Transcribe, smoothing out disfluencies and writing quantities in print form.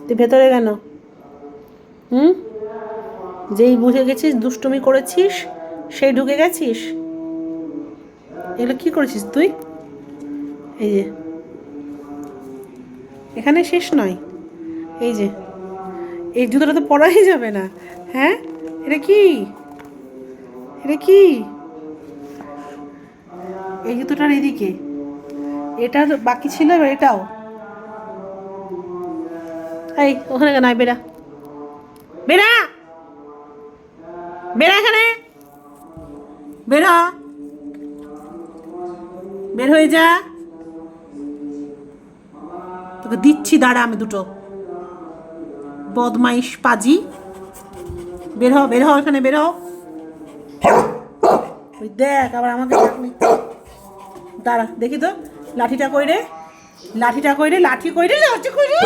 তুই ভেতরে কেন? হুম, যেই বুঝে গেছিস দুষ্টুমি করেছিস সেই ঢুকে গেছিস। এগুলো কি করেছিস তুই? এই যে এখানে শেষ নয়, এই যে এই জুতোটা তো পরাই যাবে না। হ্যাঁ, এটা কি? এটা কি? এই জুতোটার এদিকে এটা বাকি ছিল, এবার এটাও। এই ওখানে কেন? বেরা, বেরা, বেরা এখানে, বেরা, বের হয়ে যা। তোকে দিচ্ছি, দাঁড়া, আমি দুটো। বদমাইশ পাজি, বের হ, বের হ, এখানে বের হ। ওই দেখ আবার আমাকে দাঁড়া দেখি তো, লাঠিটা কইরে, লাঠিটা কইরে, লাঠি কইরে, লাঠি কইরে।